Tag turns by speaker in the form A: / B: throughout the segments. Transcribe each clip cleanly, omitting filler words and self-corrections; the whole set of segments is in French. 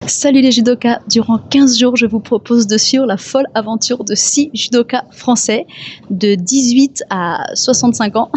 A: Salut les judokas, durant 15 jours je vous propose de suivre la folle aventure de 6 judokas français de 18 à 65 ans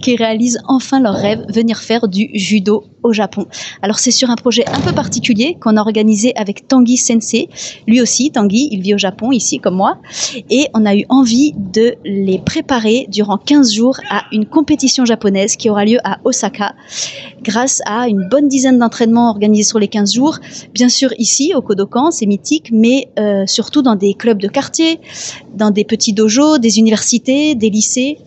A: qui réalisent enfin leur rêve, venir faire du judo au Japon. Alors c'est sur un projet un peu particulier qu'on a organisé avec Tanguy Sensei. Lui aussi, Tanguy, il vit au Japon ici comme moi, et on a eu envie de les préparer durant 15 jours à une compétition japonaise qui aura lieu à Osaka grâce à une bonne dizaine d'entraînements organisés sur les 15 jours. Bien sûr ici au Kodokan, c'est mythique, mais surtout dans des clubs de quartier, dans des petits dojos, des universités, des lycées,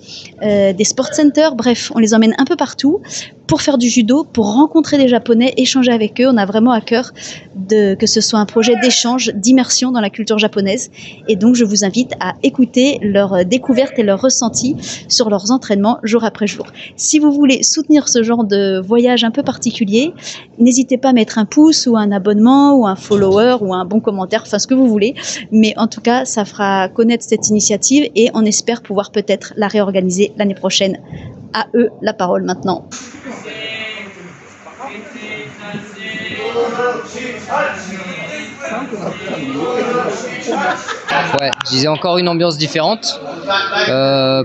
A: des sport centers, bref, on les emmène un peu partout pour faire du judo, pour rencontrer des Japonais, échanger avec eux. On a vraiment à cœur que ce soit un projet d'échange, d'immersion dans la culture japonaise. Et donc, je vous invite à écouter leurs découvertes et leurs ressentis sur leurs entraînements jour après jour. Si vous voulez soutenir ce genre de voyage un peu particulier, n'hésitez pas à mettre un pouce ou un abonnement ou un follower ou un bon commentaire, enfin ce que vous voulez. Mais en tout cas, ça fera connaître cette initiative et on espère pouvoir peut-être la réorganiser l'année prochaine. À eux la parole maintenant.
B: Ouais, je disais encore une ambiance différente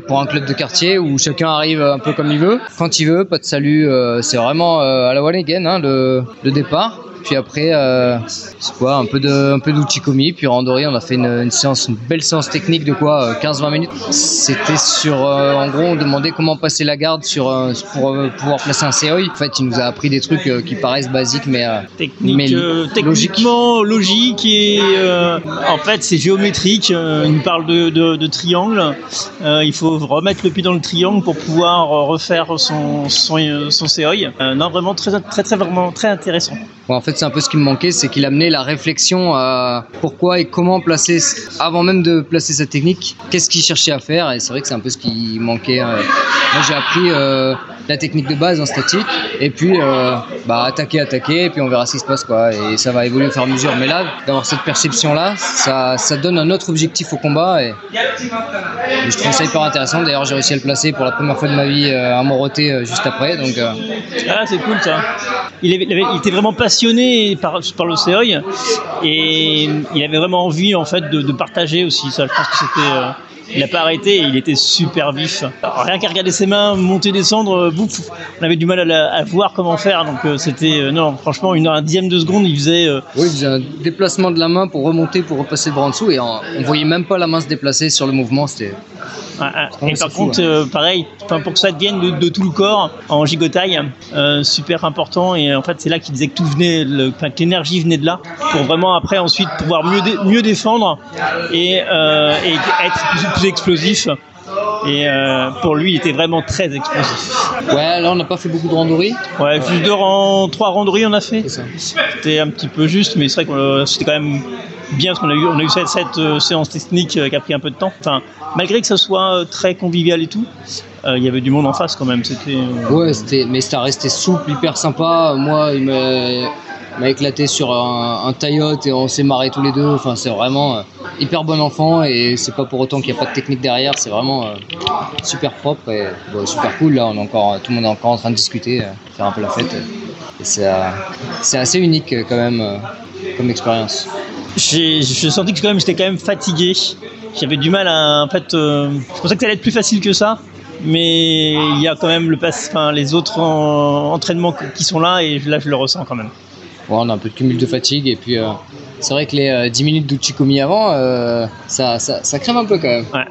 B: pour un club de quartier où chacun arrive un peu comme il veut, quand il veut, pas de salut, c'est vraiment à la one again hein, le départ. Puis après, c'est quoi, un peu d'uchikomi, puis randori, on a fait une belle séance technique de quoi, 15-20 minutes. C'était sur, en gros, on demandait comment passer la garde pour pouvoir placer un seoi. En fait, il nous a appris des trucs qui paraissent basiques, mais
C: techniquement logique et en fait c'est géométrique. Il nous parle de triangle. Il faut remettre le pied dans le triangle pour pouvoir refaire son seoi. Non, vraiment vraiment très intéressant.
B: Bon, en fait, c'est un peu ce qui me manquait, c'est qu'il amenait la réflexion à pourquoi et comment placer, avant même de placer sa technique, qu'est-ce qu'il cherchait à faire, et c'est vrai que c'est un peu ce qui manquait. Moi, j'ai appris la technique de base en statique, et puis attaquer, et puis on verra ce qui se passe, quoi, et ça va évoluer au fur et à mesure. Mais là, d'avoir cette perception-là, ça donne un autre objectif au combat, et je trouve ça hyper intéressant. D'ailleurs, j'ai réussi à le placer pour la première fois de ma vie à Moroté juste après, donc...
C: Ah, c'est cool ça. Il était vraiment passionné par le seoi et il avait vraiment envie en fait de partager aussi ça. Je pense que c'était il n'a pas arrêté et il était super vif. Alors, rien qu'à regarder ses mains monter, descendre, on avait du mal à voir comment faire. Donc c'était non, franchement, un dixième de seconde, il faisait.
B: Oui, il faisait un déplacement de la main pour remonter, pour repasser le bras en dessous, et on voyait même pas la main se déplacer sur le mouvement. C'était.
C: Et par contre, pareil, pour que ça devienne de tout le corps en gigotaille, super important. Et en fait, c'est là qu'il disait que tout venait, que l'énergie venait de là, pour vraiment après ensuite pouvoir mieux défendre et être plus explosif. Et pour lui, il était vraiment très explosif.
B: Ouais, là on n'a pas fait beaucoup de randori.
C: Ouais, juste 3 randori on a fait. C'était un petit peu juste, mais c'est vrai que c'était quand même bien parce qu'on a eu cette séance technique qui a pris un peu de temps. Enfin, malgré que ça soit très convivial et tout, il y avait du monde en face quand même.
B: Ouais, mais ça restait souple, hyper sympa. Moi, il m'a éclaté sur un taillote et on s'est marré tous les deux. Enfin, c'est vraiment hyper bon enfant, et c'est pas pour autant qu'il n'y a pas de technique derrière. C'est vraiment super propre et super cool. Là, tout le monde est encore en train de discuter, faire un peu la fête. Et c'est assez unique quand même comme expérience.
C: J'ai senti que j'étais quand même fatigué. J'avais du mal à, en fait, je pensais que ça allait être plus facile que ça, mais il y a quand même les autres entraînements qui sont là, et là je le ressens quand même.
B: Ouais, on a un peu de cumul de fatigue, et puis c'est vrai que les 10 minutes d'uchikomi avant, ça crève un peu quand même.
C: Ouais.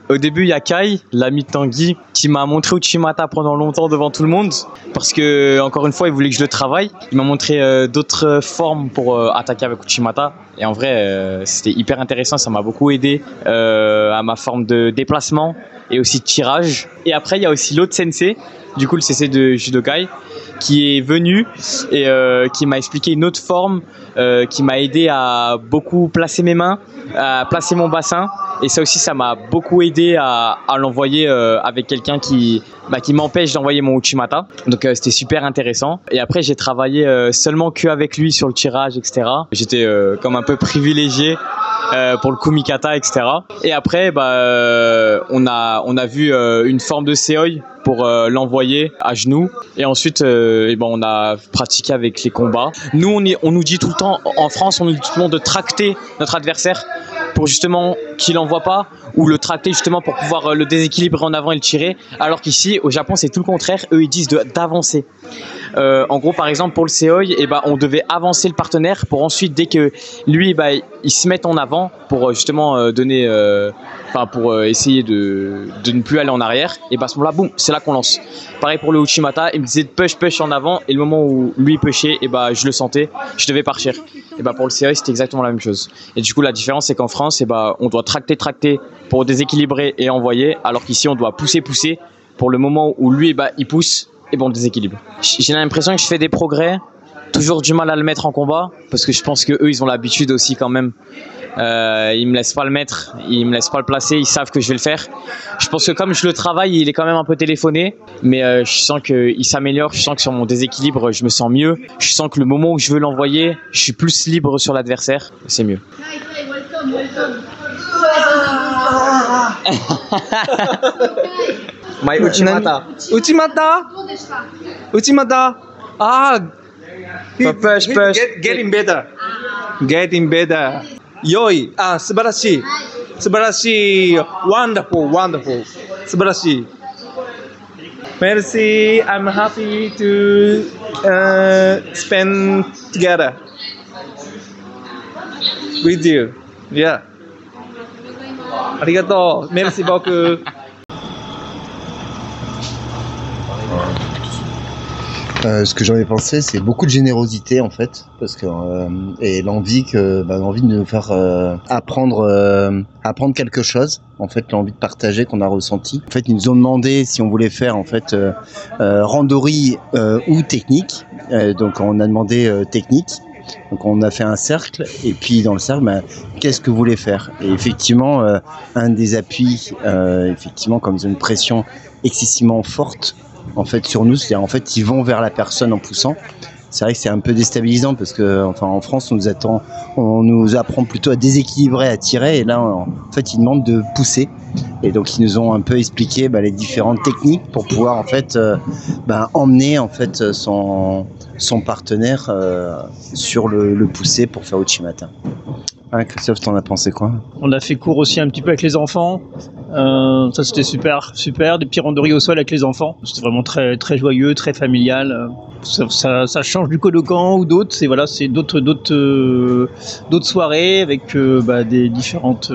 D: Au début, il y a Kai, l'ami de Tanguy, qui m'a montré Uchimata pendant longtemps devant tout le monde, parce que, encore une fois, il voulait que je le travaille. Il m'a montré d'autres formes pour attaquer avec Uchimata, et en vrai, c'était hyper intéressant. Ça m'a beaucoup aidé à ma forme de déplacement et aussi de tirage. Et après, il y a aussi l'autre sensei, du coup le sensei de Judokai, qui est venu et qui m'a expliqué une autre forme, qui m'a aidé à beaucoup placer mes mains, à placer mon bassin, et ça aussi, ça m'a beaucoup aidé à l'envoyer avec quelqu'un qui m'empêche d'envoyer mon Uchimata. Donc c'était super intéressant. Et après, j'ai travaillé seulement qu'avec lui sur le tirage, etc. J'étais comme un peu privilégié pour le kumikata, etc. Et après, on a vu une forme de seoi pour l'envoyer à genoux. Et ensuite, on a pratiqué avec les combats. Nous, on nous dit tout le temps, en France, on nous dit tout le temps de tracter notre adversaire pour justement qu'il n'envoie pas, ou le tracter justement pour pouvoir le déséquilibrer en avant et le tirer. Alors qu'ici, au Japon, c'est tout le contraire. Eux, ils disent d'avancer. En gros, par exemple, pour le seoi, on devait avancer le partenaire pour ensuite, dès que lui, il se met en avant pour justement pour essayer de ne plus aller en arrière. Et à ce moment-là, boum, c'est là qu'on lance. Pareil pour le Uchimata, il me disait de push en avant, et le moment où lui pushait, je le sentais, je devais partir. Et pour le seoi, c'était exactement la même chose. Et du coup, la différence, c'est qu'en France, on doit tracter pour déséquilibrer et envoyer, alors qu'ici, on doit pousser pour le moment où lui, il pousse, on le déséquilibre. J'ai l'impression que je fais des progrès, toujours du mal à le mettre en combat, parce que je pense que eux, ils ont l'habitude aussi quand même. Ils me laissent pas le mettre, ils me laissent pas le placer, ils savent que je vais le faire. Je pense que comme je le travaille, il est quand même un peu téléphoné, mais je sens qu'il s'améliore, je sens que sur mon déséquilibre, je me sens mieux. Je sens que le moment où je veux l'envoyer, je suis plus libre sur l'adversaire, c'est mieux.
E: My Uchimata. Uchimata. Push. Getting better. Yoi. 素晴らしい. Wonderful. 素晴らしい. Merci. I'm happy to spend together with you. Yeah. ありがとう。Merci beaucoup.
F: Ce que j'en ai pensé, c'est beaucoup de générosité en fait, parce que et l'envie de nous faire apprendre quelque chose. En fait, l'envie de partager qu'on a ressenti. En fait, ils nous ont demandé si on voulait faire en fait randori ou technique. Donc, on a demandé technique. Donc, on a fait un cercle et puis dans le cercle, qu'est-ce que vous voulez faire? Et effectivement, un des appuis, effectivement, comme ils ont une pression excessivement forte. En fait, sur nous, c'est-à-dire en fait, ils vont vers la personne en poussant. C'est vrai que c'est un peu déstabilisant parce que, en France, on nous apprend plutôt à déséquilibrer, à tirer, et là, en fait, ils demandent de pousser. Et donc, ils nous ont un peu expliqué les différentes techniques pour pouvoir en fait emmener en fait son partenaire sur le pousser pour faire Uchimata. Christophe, t'en as pensé quoi? On
C: a fait cours aussi un petit peu avec les enfants. Ça c'était super. Des petits randonnées au sol avec les enfants. C'était vraiment très très joyeux, très familial. Ça change du Kodokan ou d'autres. C'est d'autres soirées avec des différentes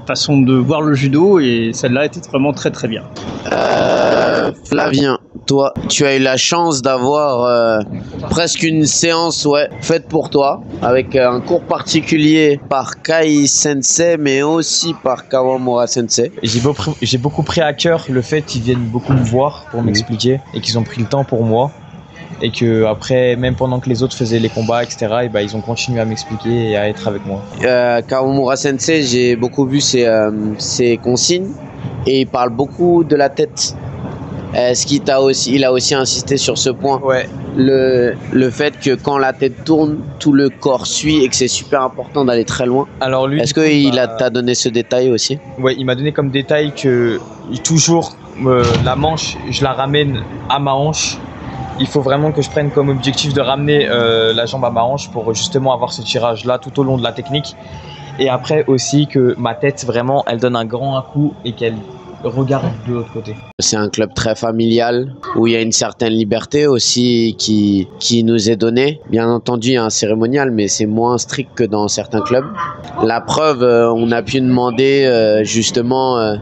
C: façons de voir le judo, et celle-là était vraiment très très bien.
G: Flavien, toi, tu as eu la chance d'avoir presque une séance faite pour toi, avec un cours particulier par Kai Sensei, mais aussi par Kawamura Sensei.
D: J'ai beaucoup pris à cœur le fait qu'ils viennent beaucoup me voir pour m'expliquer, et qu'ils ont pris le temps pour moi, et que après, même pendant que les autres faisaient les combats, etc., ils ont continué à m'expliquer et à être avec moi.
G: Kawamura Sensei, j'ai beaucoup vu ses consignes, et il parle beaucoup de la tête. Il a aussi insisté sur ce point.
D: Ouais.
G: Le fait que quand la tête tourne, tout le corps suit, et que c'est super important d'aller très loin.
D: Alors lui,
G: est-ce qu'il t'a donné ce détail aussi?
D: Ouais, il m'a donné comme détail que toujours la manche, je la ramène à ma hanche. Il faut vraiment que je prenne comme objectif de ramener la jambe à ma hanche pour justement avoir ce tirage-là tout au long de la technique. Et après aussi que ma tête, vraiment, elle donne un grand coup et qu'elle regarde de l'autre côté.
G: C'est un club très familial où il y a une certaine liberté aussi qui nous est donnée. Bien entendu, il y a un cérémonial, mais c'est moins strict que dans certains clubs. La preuve, on a pu demander justement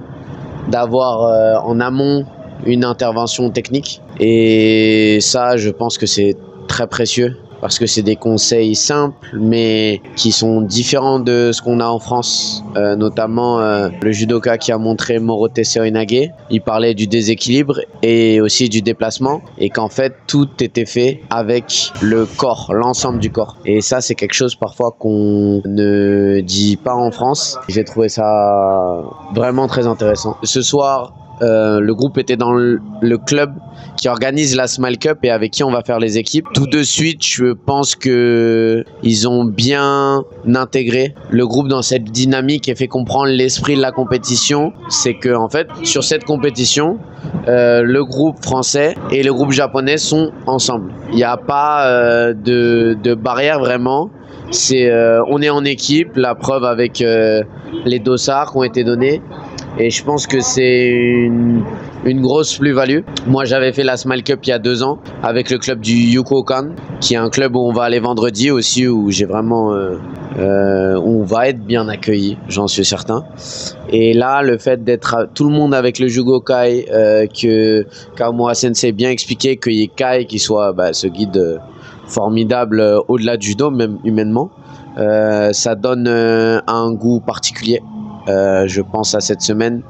G: d'avoir en amont une intervention technique, et ça, je pense que c'est très précieux, parce que c'est des conseils simples mais qui sont différents de ce qu'on a en France, notamment le judoka qui a montré Morote Seoinage, il parlait du déséquilibre et aussi du déplacement, et qu'en fait tout était fait avec le corps, l'ensemble du corps, et ça c'est quelque chose parfois qu'on ne dit pas en France. J'ai trouvé ça vraiment très intéressant. Ce soir, le groupe était dans le club qui organise la Smile Cup et avec qui on va faire les équipes. Tout de suite, je pense que ils ont bien intégré le groupe dans cette dynamique et fait comprendre l'esprit de la compétition. C'est que en fait, sur cette compétition, le groupe français et le groupe japonais sont ensemble. Il n'y a pas de barrière vraiment. On est en équipe, la preuve avec les dossards qui ont été donnés. Et je pense que c'est une grosse plus-value. Moi, j'avais fait la Smile Cup il y a 2 ans avec le club du Yokokan, qui est un club où on va aller vendredi aussi, où j'ai vraiment, où on va être bien accueilli, j'en suis certain. Et là, le fait d'être tout le monde avec le Jugokai, que Kawamura Sensei bien expliqué, qu'il y ait Kai qui soit ce guide formidable au-delà du judo, même humainement, ça donne un goût particulier. Je pense à cette semaine.